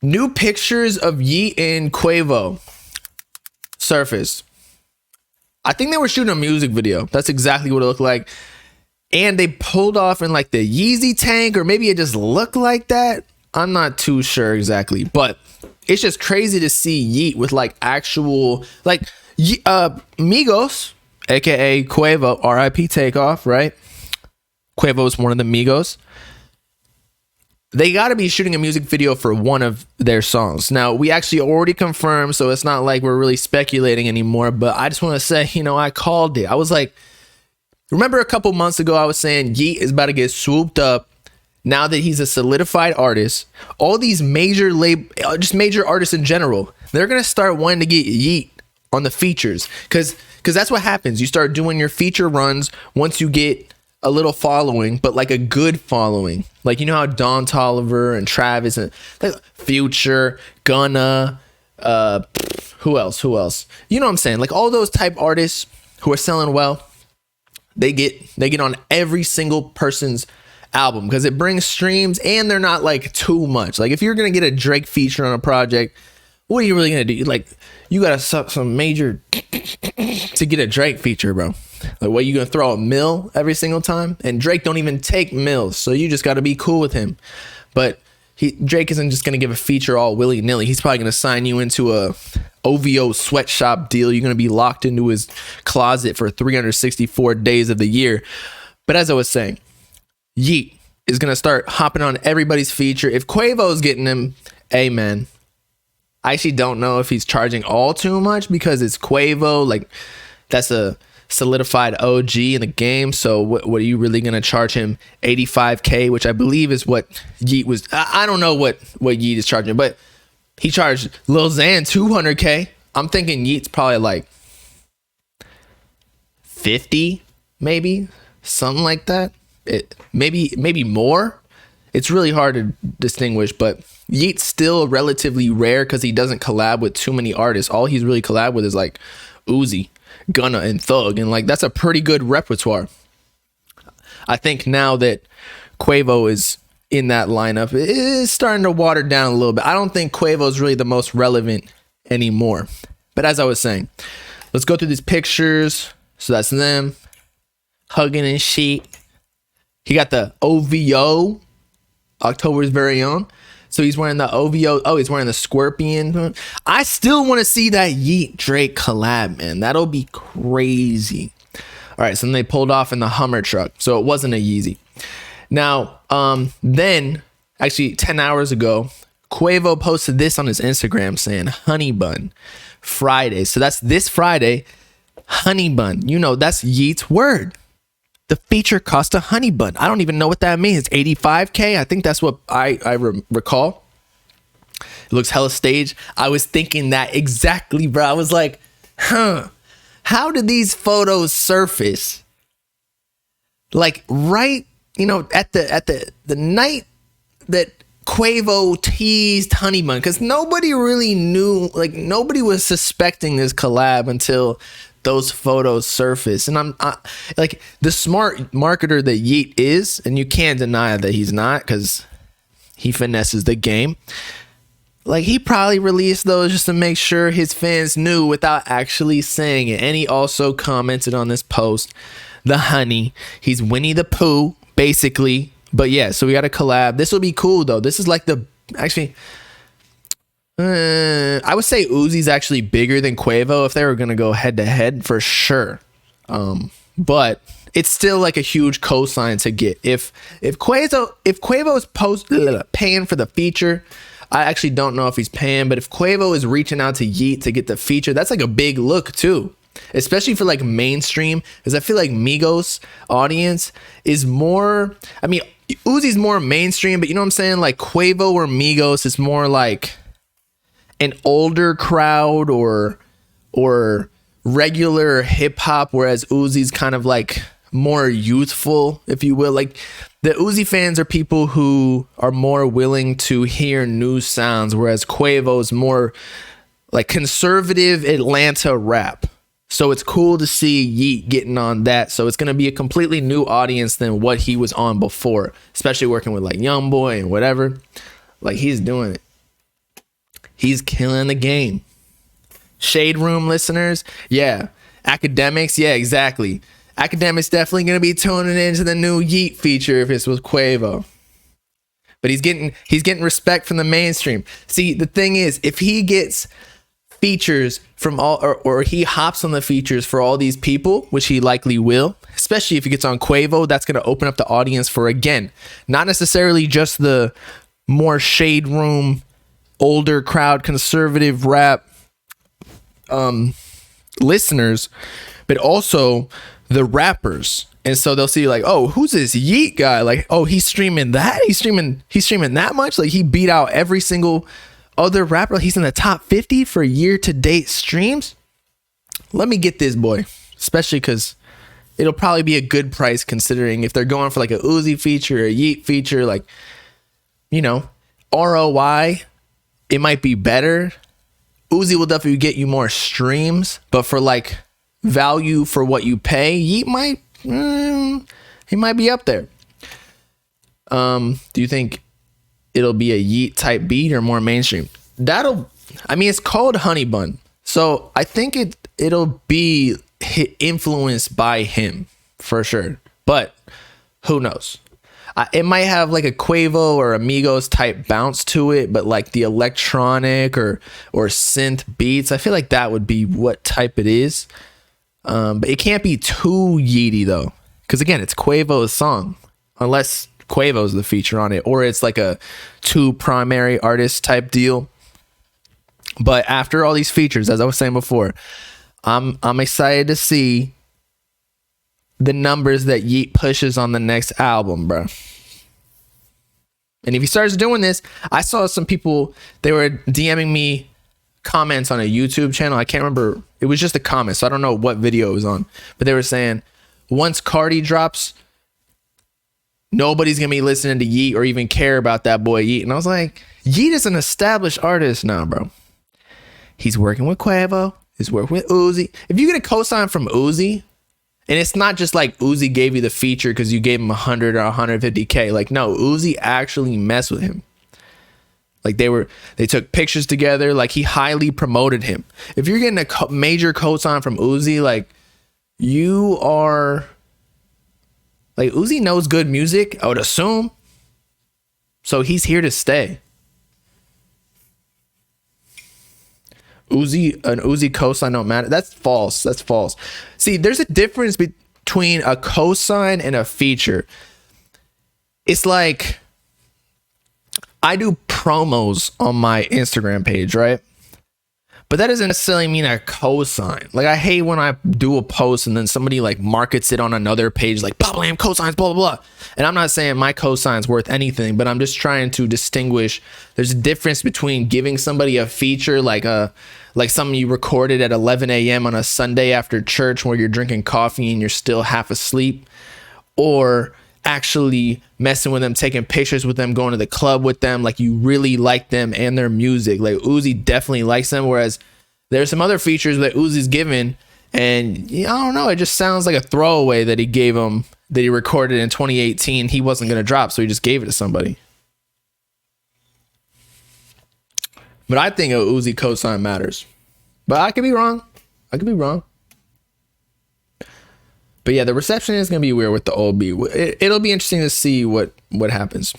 New pictures of Yeat and Quavo surfaced. I think they were shooting a music video. That's exactly what it looked like. And they pulled off in like the Yeezy tank, or maybe it just looked like that. I'm not too sure exactly, but it's just crazy to see Yeat with like actual like Migos, aka Quavo, R.I.P. Takeoff, right? Quavo is one of the Migos. They got to be shooting a music video for one of their songs. Now, we actually already confirmed, so it's not like we're really speculating anymore, but I just want to say, I called it. I was like, remember a couple months ago, I was saying Yeat is about to get swooped up now that he's a solidified artist. All these major just major artists in general, they're going to start wanting to get Yeat on the features because that's what happens. You start doing your feature runs once you get a little following, but like a good following. Like, you know how Don Toliver and Travis and like Future, Gunna, who else? You know what I'm saying? Like all those type artists who are selling well, they get on every single person's album because it brings streams and they're not like too much. Like if you're gonna get a Drake feature on a project, what are you really gonna do? Like you gotta suck some major to get a Drake feature, bro. Like what, you gonna throw a mill every single time? And Drake don't even take mills, so you just gotta be cool with him. But Drake isn't just gonna give a feature all willy-nilly. He's probably gonna sign you into a OVO sweatshop deal. You're gonna be locked into his closet for 364 days of the year. But as I was saying, Yeat is gonna start hopping on everybody's feature. If Quavo's getting him, amen. I actually don't know if he's charging all too much because it's Quavo. Like that's a solidified OG in the game. So what are you really going to charge him? $85K, which I believe is what Yeat was. I don't know what Yeat is charging, but he charged Lil Xan $200K. I'm thinking Yeat's probably like 50, maybe something like that. Maybe more. It's really hard to distinguish, but Yeat's still relatively rare because he doesn't collab with too many artists. All he's really collab with is like Uzi, Gunna, and Thug, and like that's a pretty good repertoire. I think now that Quavo is in that lineup, it is starting to water down a little bit. I don't think Quavo is really the most relevant anymore. But as I was saying, let's go through these pictures. So that's them hugging and shit. He got the OVO, October's very own. So he's wearing the OVO. Oh, he's wearing the Scorpion. I still want to see that Yeat Drake collab, man. That'll be crazy. All right, so then they pulled off in the Hummer truck. So it wasn't a Yeezy. Now, then, actually 10 hours ago, Quavo posted this on his Instagram saying Honey Bun Friday. So that's this Friday, Honey Bun. You know, that's Yeat's word. The feature cost a honey bun. I don't even know what that means. 85K. I think that's what I recall. It looks hella staged. I was thinking that exactly, bro. I was like, how did these photos surface? Like right, at the night that Quavo teased Honey Bun, because nobody really knew, like nobody was suspecting this collab until those photos surface. And I'm like the smart marketer that Yeat is, and you can't deny that he's not because he finesses the game. Like he probably released those just to make sure his fans knew without actually saying it. And he also commented on this post, the honey, he's Winnie the Pooh basically. But yeah, so we got a collab. This will be cool though. This is like I would say Uzi's actually bigger than Quavo if they were gonna go head to head for sure. But it's still like a huge cosign to get. If Quavo's paying for the feature, I actually don't know if he's paying, but if Quavo is reaching out to Yeat to get the feature, that's like a big look too. Especially for like mainstream, because I feel like Migos audience is more, I mean, Uzi's more mainstream, but you know what I'm saying? Like Quavo or Migos is more like an older crowd or regular hip hop, whereas Uzi's kind of like more youthful, if you will. Like the Uzi fans are people who are more willing to hear new sounds, whereas Quavo's more like conservative Atlanta rap. So it's cool to see Yeat getting on that. So it's going to be a completely new audience than what he was on before, especially working with like Youngboy and whatever. Like, he's doing it. He's killing the game. Shade Room listeners, yeah. Academics, yeah, exactly. Academics definitely gonna be tuning into the new Yeat feature if it's with Quavo. But he's getting respect from the mainstream. See, the thing is, if he gets features from all, or he hops on the features for all these people, which he likely will, especially if he gets on Quavo, that's going to open up the audience for, again, not necessarily just the more Shade Room, older crowd, conservative rap listeners, but also the rappers. And so they'll see like, oh, who's this Yeat guy? Like, oh, he's streaming that? He's streaming that much? Like, he beat out every single other rapper. He's in the top 50 for year-to-date streams. Let me get this boy, especially because it'll probably be a good price considering if they're going for like a Uzi feature, a Yeat feature, like, you know, ROI, it might be better. Uzi will definitely get you more streams, but for like value for what you pay, Yeat might, he might be up there. Do you think it'll be a Yeat type beat or more mainstream? It's called Honey Bun, so I think it'll be influenced by him for sure, but who knows? It might have like a Quavo or Amigos type bounce to it, but like the electronic or synth beats, I feel like that would be what type it is. But it can't be too Yeety though, because again, it's Quavo's song, unless Quavo's the feature on it, or it's like a two primary artist type deal. But after all these features, as I was saying before, I'm excited to see the numbers that Yeat pushes on the next album, bro. And if he starts doing this, I saw some people, they were DMing me comments on a YouTube channel. I can't remember. It was just a comment, so I don't know what video it was on. But they were saying, once Cardi drops, nobody's going to be listening to Yeat or even care about that boy Yeat. And I was like, Yeat is an established artist now, bro. He's working with Quavo. He's working with Uzi. If you get a cosign from Uzi, and it's not just like Uzi gave you the feature because you gave him 100 or 150K. Like, no, Uzi actually messed with him. Like, they took pictures together. Like, he highly promoted him. If you're getting a major cosign from Uzi, like, you are, like, Uzi knows good music, I would assume. So he's here to stay. An Uzi cosign don't matter. That's false. See, there's a difference between a cosign and a feature. It's like, I do promos on my Instagram page, right? But that doesn't necessarily mean a cosign. Like, I hate when I do a post and then somebody like markets it on another page, like blah blah cosigns, blah blah blah. And I'm not saying my cosign's worth anything, but I'm just trying to distinguish. There's a difference between giving somebody a feature like something you recorded at 11 a.m. on a Sunday after church where you're drinking coffee and you're still half asleep, or actually messing with them, taking pictures with them, going to the club with them, like you really like them and their music. Like, Uzi definitely likes them, whereas there's some other features that Uzi's given, and I don't know, it just sounds like a throwaway that he gave him, that he recorded in 2018. He wasn't going to drop, so he just gave it to somebody. But I think a Uzi cosign matters, but I could be wrong. But yeah, the reception is going to be weird with the old beat. It'll be interesting to see what happens.